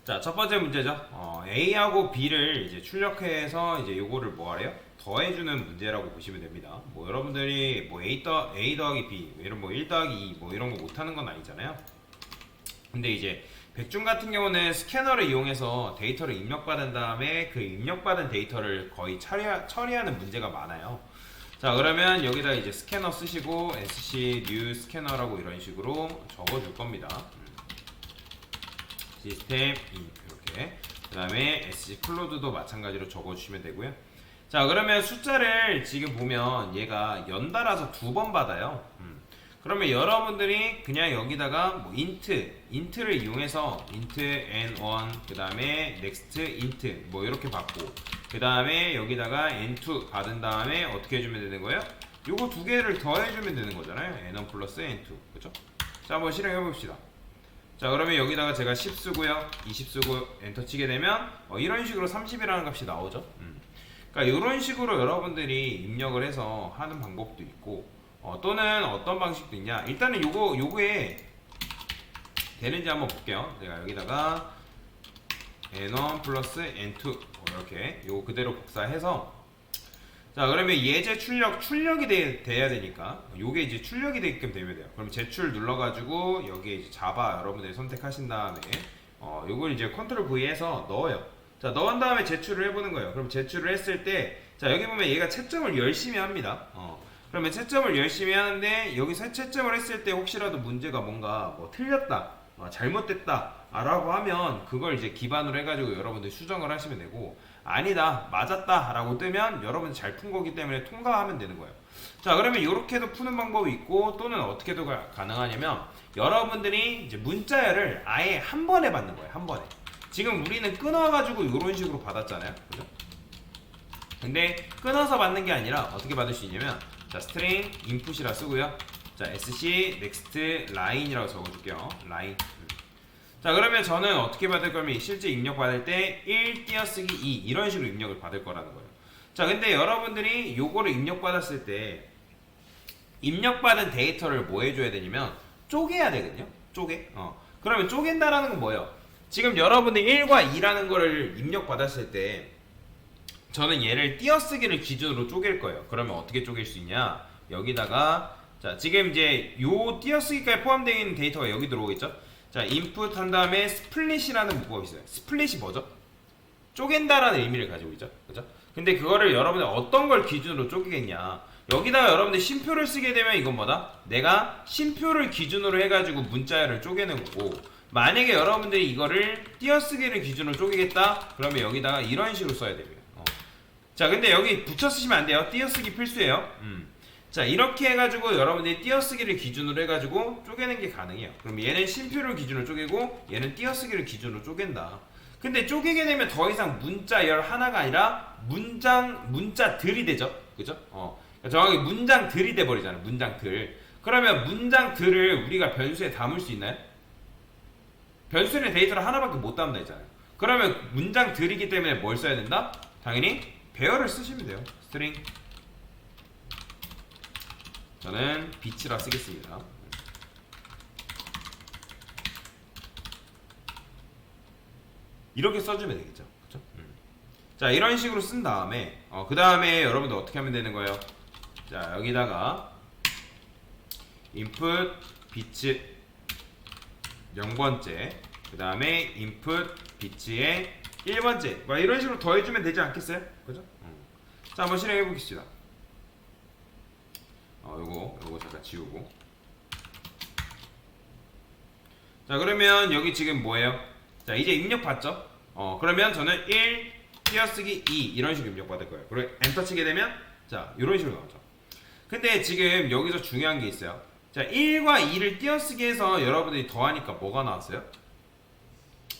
자, 첫 번째 문제죠. A하고 B를 이제 출력해서 이제 요거를 뭐 하래요? 더해주는 문제라고 보시면 됩니다. 뭐 여러분들이 뭐 A 더하기 B, 이런 뭐 1 더하기 2, 뭐 이런 거 못하는 건 아니잖아요. 근데 이제 백준 같은 경우는 스캐너를 이용해서 데이터를 입력받은 다음에 그 입력받은 데이터를 거의 처리하는 문제가 많아요. 자, 그러면 여기다 이제 스캐너 쓰시고 sc new 스캐너라고 이런 식으로 적어줄 겁니다. 시스템 이렇게. 그 다음에 sc 클로드도 마찬가지로 적어주시면 되고요. 자, 그러면 숫자를 지금 보면 얘가 연달아서 두 번 받아요. 그러면 여러분들이 그냥 여기다가 뭐 int를 이용해서 int n1 그 다음에 next int 뭐 이렇게 받고 그 다음에 여기다가 n2 받은 다음에 어떻게 해주면 되는 거예요? 요거 두 개를 더해주면 되는 거잖아요. n1 플러스 n2 그쵸? 자, 한번 실행해 봅시다. 자, 그러면 여기다가 제가 10 쓰고요 20 쓰고 엔터 치게 되면 이런 식으로 30이라는 값이 나오죠. 그러니까 이런 식으로 여러분들이 입력을 해서 하는 방법도 있고 또는 어떤 방식도 있냐, 일단은 요거에 되는지 한번 볼게요. 제가 여기다가 n1 플러스 n2 이렇게 요거 그대로 복사해서, 자, 그러면 예제 출력이 돼야 되니까 요게 이제 출력이 되게끔 되면 돼요. 그럼 제출 눌러가지고 여기에 이제 자바 여러분들이 선택하신 다음에 요걸 이제 컨트롤 V 해서 넣어요. 자, 넣은 다음에 제출을 해보는 거예요. 그럼 제출을 했을 때, 자, 여기 보면 얘가 채점을 열심히 합니다. 그러면 채점을 열심히 하는데 여기서 채점을 했을 때 혹시라도 문제가 뭔가 뭐 틀렸다, 잘못됐다 라고 하면 그걸 이제 기반으로 해가지고 여러분들 수정을 하시면 되고, 아니다 맞았다 라고 뜨면 여러분들 잘 푼 거기 때문에 통과하면 되는 거예요. 자, 그러면 이렇게도 푸는 방법이 있고, 또는 어떻게도 가능하냐면 여러분들이 이제 문자열을 아예 한 번에 받는 거예요. 한 번에. 지금 우리는 끊어가지고 이런 식으로 받았잖아요. 그죠? 근데 끊어서 받는 게 아니라 어떻게 받을 수 있냐면, 자, 스트링 input이라 쓰고요. 자, sc next line이라고 적어줄게요. line. 자, 그러면 저는 어떻게 받을 거면 실제 입력 받을 때 1 띄어쓰기 2 이런 식으로 입력을 받을 거라는 거예요. 자, 근데 여러분들이 요거를 입력 받았을 때 입력받은 데이터를 뭐 해줘야 되냐면 쪼개야 되거든요. 쪼개. 그러면 쪼갠다라는 건 뭐예요? 지금 여러분들 1과 2라는 거를 입력 받았을 때 저는 얘를 띄어쓰기를 기준으로 쪼갤 거예요. 그러면 어떻게 쪼갤 수 있냐? 여기다가, 자, 지금 이제 요 띄어쓰기까지 포함되어 있는 데이터가 여기 들어오겠죠? 자, 인풋 한 다음에 스플릿이라는 문법이 있어요. 스플릿이 뭐죠? 쪼갠다라는 의미를 가지고 있죠. 그죠? 근데 그거를 여러분들 어떤 걸 기준으로 쪼개겠냐? 여기다가 여러분들 쉼표를 쓰게 되면 이건 뭐다? 내가 쉼표를 기준으로 해가지고 문자열을 쪼개는 거고, 만약에 여러분들이 이거를 띄어쓰기를 기준으로 쪼개겠다? 그러면 여기다가 이런 식으로 써야 됩니다. 자, 근데 여기 붙여 쓰시면 안 돼요. 띄어쓰기 필수예요. 자, 이렇게 해가지고 여러분들이 띄어쓰기를 기준으로 해가지고 쪼개는 게 가능해요. 그럼 얘는 쉼표를 기준으로 쪼개고 얘는 띄어쓰기를 기준으로 쪼갠다. 근데 쪼개게 되면 더 이상 문자열 하나가 아니라 문자들이 되죠. 그죠? 정확히 문장들이 돼버리잖아요. 문장들. 그러면 문장들을 우리가 변수에 담을 수 있나요? 변수는 데이터를 하나밖에 못 담는다 했잖아요. 그러면 문장들이기 때문에 뭘 써야 된다? 당연히 배열을 쓰시면 돼요. 스트링. 저는 빛이라 쓰겠습니다. 이렇게 써주면 되겠죠. 그쵸? 자, 이런 식으로 쓴 다음에 그 다음에 여러분들 어떻게 하면 되는 거예요? 자, 여기다가 input 빛 0번째 그 다음에 input 빛의 1번째 뭐 이런 식으로 더해주면 되지 않겠어요? 그죠? 자, 한번 실행해 보겠습니다. 요거 잠깐 지우고. 자, 그러면 여기 지금 뭐예요? 자, 이제 입력 받죠? 그러면 저는 1 띄어쓰기 2 이런 식으로 입력 받을 거예요. 그리고 엔터 치게 되면 자, 이런 식으로 나오죠. 근데 지금 여기서 중요한 게 있어요. 자, 1과 2를 띄어쓰기 해서 여러분들이 더하니까 뭐가 나왔어요?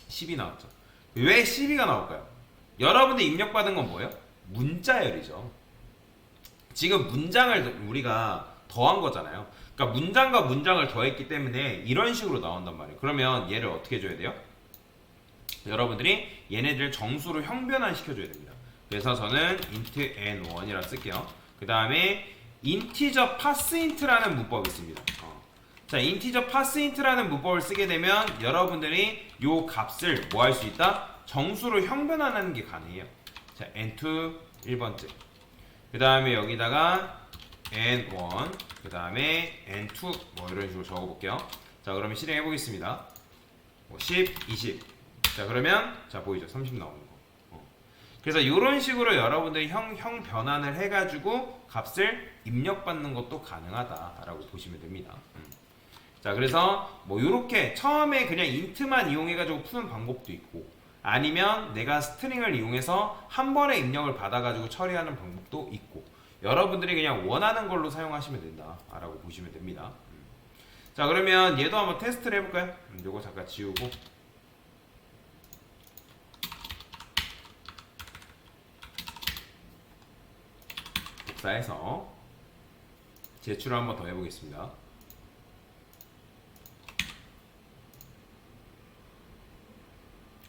10이 나왔죠. 왜 12가 나올까요? 여러분들 입력받은 건 뭐예요? 문자열이죠. 지금 문장을 우리가 더한 거잖아요. 그러니까 문장과 문장을 더했기 때문에 이런 식으로 나온단 말이에요. 그러면 얘를 어떻게 해줘야 돼요? 여러분들이 얘네들 정수로 형변환 시켜줘야 됩니다. 그래서 저는 int n1이라 쓸게요. 그 다음에 integer parseint라는 문법이 있습니다. 자, 인티저 파스인트라는 문법을 쓰게 되면 여러분들이 요 값을 뭐 할 수 있다? 정수로 형변환하는 게 가능해요. 자, n2 1번째. 그 다음에 여기다가 n1, 그 다음에 n2 뭐 이런 식으로 적어볼게요. 자, 그러면 실행해 보겠습니다. 10, 20. 자, 그러면 자 보이죠? 30 나오는 거. 그래서 이런 식으로 여러분들이 형 변환을 해가지고 값을 입력받는 것도 가능하다라고 보시면 됩니다. 자, 그래서 뭐 이렇게 처음에 그냥 인트만 이용해가지고 푸는 방법도 있고, 아니면 내가 스트링을 이용해서 한 번에 입력을 받아가지고 처리하는 방법도 있고, 여러분들이 그냥 원하는 걸로 사용하시면 된다라고 보시면 됩니다. 자, 그러면 얘도 한번 테스트를 해볼까요? 요거 잠깐 지우고. 복사해서 제출을 한번 더 해보겠습니다.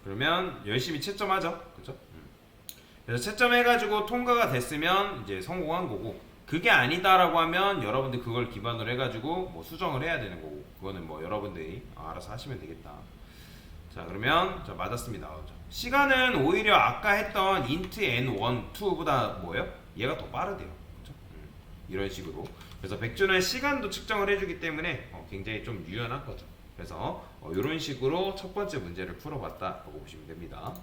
그러면 열심히 채점하죠, 그죠? 그래서 채점해가지고 통과가 됐으면 이제 성공한 거고, 그게 아니다라고 하면 여러분들 그걸 기반으로 해가지고 뭐 수정을 해야 되는 거고, 그거는 뭐 여러분들이 알아서 하시면 되겠다. 자, 그러면 자, 맞았습니다. 시간은 오히려 아까 했던 int n1, 2보다 뭐예요? 얘가 더 빠르대요. 그렇죠? 이런 식으로. 그래서 백준은 시간도 측정을 해주기 때문에 굉장히 좀 유연한 거죠. 그래서 이런 식으로 첫 번째 문제를 풀어봤다고 보시면 됩니다.